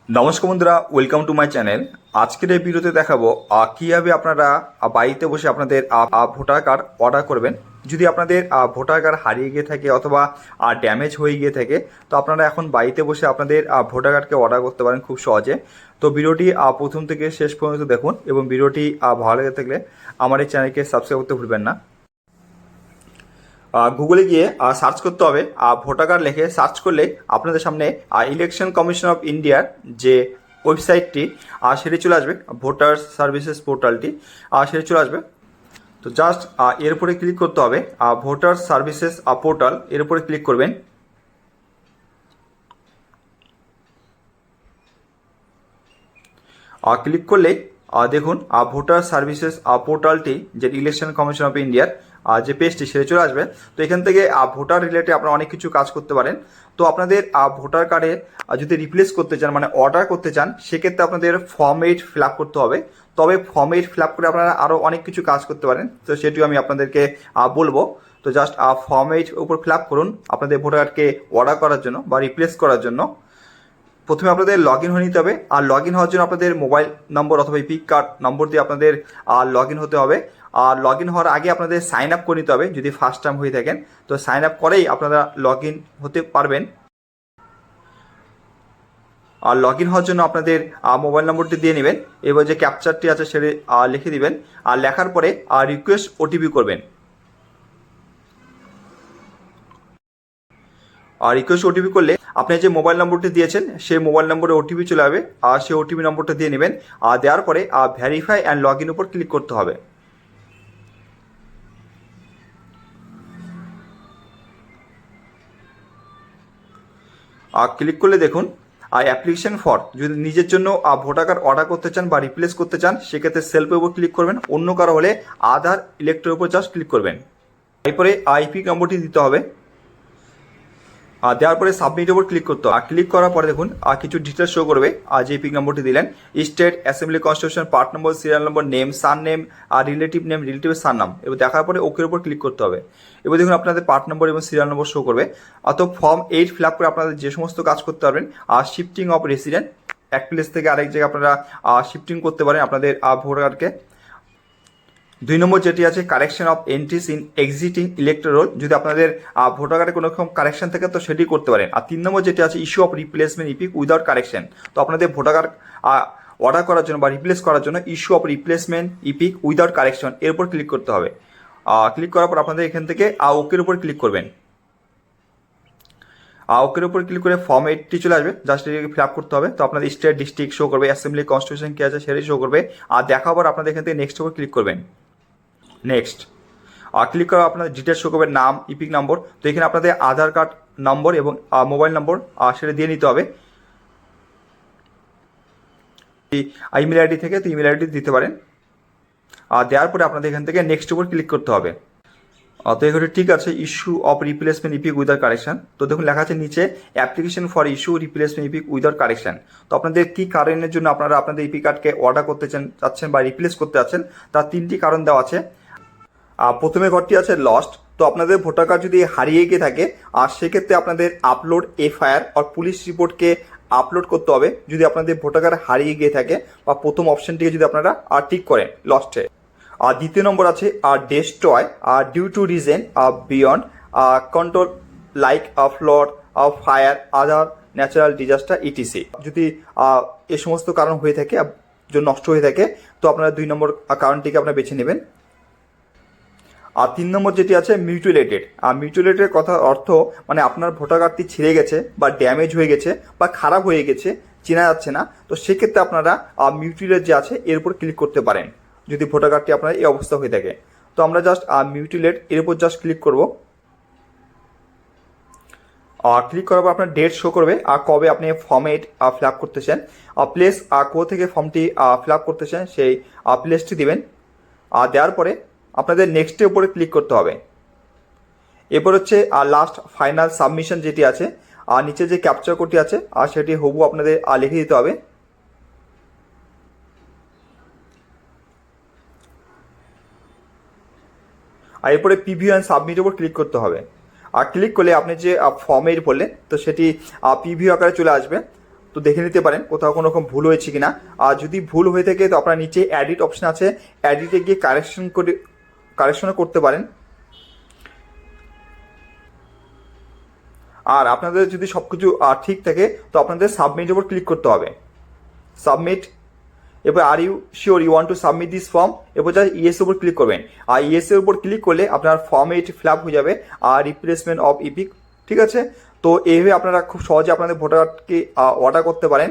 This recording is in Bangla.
নমস্কার বন্ধুরা, ওয়েলকাম টু মাই চ্যানেল। আজকের এই ভিডিওতে দেখাবো কীভাবে আপনারা বাড়িতে বসে আপনাদের ভোটার কার্ড অর্ডার করবেন। যদি আপনাদের ভোটার কার্ড হারিয়ে গিয়ে থাকে অথবা ড্যামেজ হয়ে গিয়ে থাকে, তো আপনারা এখন বাড়িতে বসে আপনাদের ভোটার কার্ডকে অর্ডার করতে পারেন খুব সহজে। তো ভিডিওটি প্রথম থেকে শেষ পর্যন্ত দেখুন এবং ভিডিওটি ভালো লেগে থাকলে আমার এই চ্যানেলকে সাবস্ক্রাইব করতে ভুলবেন না। গুগলে গিয়ে সার্চ করতে হবে, ভোটার কার্ড লিখে সার্চ করলে আপনাদের সামনে ইলেকশন কমিশন অফ ইন্ডিয়ার যে ওয়েবসাইটটি সেটি চলে আসবে, ভোটার সার্ভিসেস পোর্টালটি সেটি চলে আসবে। তো জাস্ট এর উপরে ক্লিক করতে হবে, ভোটার সার্ভিসেস পোর্টাল এর উপরে ক্লিক করবেন। ক্লিক করলে দেখুন ভোটার সার্ভিসেস পোর্টালটি যে ইলেকশন কমিশন অফ ইন্ডিয়ার যে পেজটি সেটা চলে আসবে। তো এখান থেকে ভোটার রিলেটেড আপনারা অনেক কিছু কাজ করতে পারেন। তো আপনাদের ভোটার কার্ডে যদি রিপ্লেস করতে চান, মানে অর্ডার করতে চান, সেক্ষেত্রে আপনাদের ফর্ম 8 ফিল আপ করতে হবে। তবে ফর্ম 8 ফিল আপ করে আপনারা আরও অনেক কিছু কাজ করতে পারেন, তো সেটিও আমি আপনাদেরকে বলবো। তো জাস্ট ফর্ম 8 উপর ফিল আপ করুন আপনাদের ভোটার কার্ডকে অর্ডার করার জন্য বা রিপ্লেস করার জন্য। প্রথমে আপনাদের লগ ইন হয়ে নিতে হবে, আর লগ ইন হওয়ার জন্য আপনাদের মোবাইল নম্বর অথবা ইপিক কার্ড নম্বর দিয়ে আপনাদের লগ ইন হতে হবে। আর লগ ইন হওয়ার আগে আপনাদের সাইন আপ করে নিতে হবে যদি ফার্স্ট টাইম হয়ে থাকেন। তো সাইন আপ করেই আপনারা লগ ইন হতে পারবেন। আর লগ ইন হওয়ার জন্য আপনাদের মোবাইল নম্বরটি দিয়ে নেবেন, এবার যে ক্যাপচারটি আছে সেটি লিখে দিবেন। আর লেখার পরে রিকোয়েস্ট ওটিপি করবেন। আর রিকোয়েস্ট ওটিপি করলে আপনি যে মোবাইল নম্বরটি দিয়েছেন সেই মোবাইল নম্বরে ওটিপি চলে যাবে, আর সেই ওটিপি নম্বরটা দিয়ে নেবেন। আর দেওয়ার পরে ভেরিফাই অ্যান্ড লগ ইন উপর ক্লিক করতে হবে। আর ক্লিক করলে দেখুন অ্যাপ্লিকেশন ফর, যদি নিজের জন্য ভোটার কার্ড অর্ডার করতে চান বা রিপ্লেস করতে চান, সেক্ষেত্রে সেলফের উপর ক্লিক করবেন। অন্য কারো হলে আধার ইলেক্ট্রের উপর জাস্ট ক্লিক করবেন। এরপরে আইপি নম্বরটি দিতে হবে। দেওয়ার পরে সাবমিট ওপর ক্লিক করতে হবে। আর ক্লিক করার পরে দেখুন কিছু ডিটেলস শো করবে। আর যে পিক নম্বরটি দিলেন, state, assembly, constitution, part number, serial number, name, son name, আর রিলেটিভ নেম, রিলেটিভের সান নাম। এবার দেখার পরে ওকের উপর ক্লিক করতে হবে। এবার দেখুন আপনাদের পার্ট নম্বর এবং সিরিয়াল নম্বর শো করবে। অত ফর্ম 8 ফিল আপ করে আপনাদের যে সমস্ত কাজ করতে পারবেন, আর শিফটিং অফ রেসিডেন্ট, এক প্লেস থেকে আরেক জায়গায় আপনারা শিফটিং করতে পারেন আপনাদের ভোটার কার্ডকে। 2 নম্বর যেটি আছে correction of entries in existing electoral roll, যদি আপনাদের ভোটার কার্ডে কোনো রকম কারেকশন থাকে তো সেটি করতে পারেন। আর 3 নম্বর যেটি আছে issue of replacement epic without correction, তো আপনাদের ভোটার কার্ড অর্ডার করার জন্য বা রিপ্লেস করার জন্য issue of replacement epic without correction এর উপর ক্লিক করতে হবে। ক্লিক করার পর আপনাদের এখান থেকে ওকের উপর ক্লিক করবেন। ওকের উপর ক্লিক করে ফর্ম 8টি চলে আসবে, জাস্ট এটাকে ফিল আপ করতে হবে। তো আপনাদের স্টেট, ডিস্ট্রিক্ট শো করবে, অ্যাসেম্বলি, কনস্টিটিউশন কী আছে সেটাই শো করবে। আর দেখাবার আপনাদের এখান থেকে নেক্সট উপর ক্লিক করবেন। নেক্সট ক্লিক করা আপনাদের ডিটেলস শো করবে, নাম, ইপিক নম্বর। তো এখানে আপনাদের আধার কার্ড নম্বর এবং মোবাইল নম্বর সেটা দিয়ে নিতে হবে। ইমেল আইডি থেকে তো ইমেল আইডি দিতে পারেন। আর দেওয়ার পরে আপনাদের এখান থেকে নেক্সট উপর ক্লিক করতে হবে। তো এখানে ঠিক আছে, issue of replacement epic without correction. তো দেখুন লেখা আছে নিচে application for issue replacement epic without correction. তো আপনাদের কী কারণের জন্য আপনারা আপনাদের ইপিক কার্ডকে অর্ডার করতে চাচ্ছেন বা রিপ্লেস করতে চাচ্ছেন, তার 3টি কারণ দেওয়া আছে। প্রথমে ঘরটি আছে লস্ট, তো আপনাদের ভোটার কার্ড যদি হারিয়ে গিয়ে থাকে আর সেক্ষেত্রে আপনাদের আপলোড এফআইআর আর পুলিশ রিপোর্টকে আপলোড করতে হবে যদি আপনাদের ভোটার কার্ড হারিয়ে গিয়ে থাকে, বা প্রথম অপশনটিকে যদি আপনারা ঠিক করেন লস্টে। আর দ্বিতীয় নম্বর আছে destroy due to reason beyond control like flood fire other natural disaster etc, যদি এ সমস্ত কারণ হয়ে থাকে, যদি নষ্ট হয়ে থাকে, তো আপনারা 2 নম্বর কারণটিকে আপনারা বেছে নেবেন। আর 3 নম্বর যেটি আছে মিউটিলেটেড। আর মিউটিলেটেড কথার অর্থ মানে আপনার ভোটার কার্ডটি ছিঁড়ে গেছে বা ড্যামেজ হয়ে গেছে বা খারাপ হয়ে গেছে, চেনা যাচ্ছে না, তো সেক্ষেত্রে আপনারা মিউটিলেট যে আছে এর উপর ক্লিক করতে পারেন যদি ভোটার কার্ডটি আপনার এই অবস্থা হয়ে থাকে। তো আমরা জাস্ট মিউটিলেট এর উপর জাস্ট ক্লিক করব। ক্লিক করার পর আপনার ডেট শো করবে আর কবে আপনি ফর্ম 8 ফিল আপ করতেছেন, প্লেস কোথা থেকে ফর্মটি ফিল আপ করতেছেন সেই প্লেসটি দিবেন। দেওয়ার পরে আপনাদের নেক্সটের উপরে ক্লিক করতে হবে। এরপর হচ্ছে লাস্ট ফাইনাল সাবমিশন যেটি আছে, আর নিচে যে ক্যাপচার কোডটি আছে আর সেটি হুবহু আপনাদের লিখে দিতে হবে। আর এরপরে প্রিভিউ অ্যান্ড সাবমিটের উপর ক্লিক করতে হবে। আর ক্লিক করলে আপনি যে ফর্ম 8 বললেন তো সেটি প্রিভিউ আকারে চলে আসবে। তো দেখে নিতে পারেন কোথাও কোনো রকম ভুল হয়েছে কিনা। আর যদি ভুল হয়ে থাকে তো আপনার নিচে এডিট অপশন আছে, এডিটে গিয়ে কারেকশনও করতে পারেন। আর আপনাদের যদি সব কিছু ঠিক থাকে তো আপনাদের সাবমিটের উপর ক্লিক করতে হবে, সাবমিট। এবার are you sure you want to submit this form, এরপর যা ইয়েস উপর ক্লিক করবেন। আর ইয়েস এর উপর ক্লিক করলে আপনার ফর্মে এটি ফিল আপ হয়ে যাবে, আর রিপ্লেসমেন্ট অফ ইপিক। ঠিক আছে, তো এইভাবে আপনারা খুব সহজে আপনাদের ভোটার কার্ডকে অর্ডার করতে পারেন।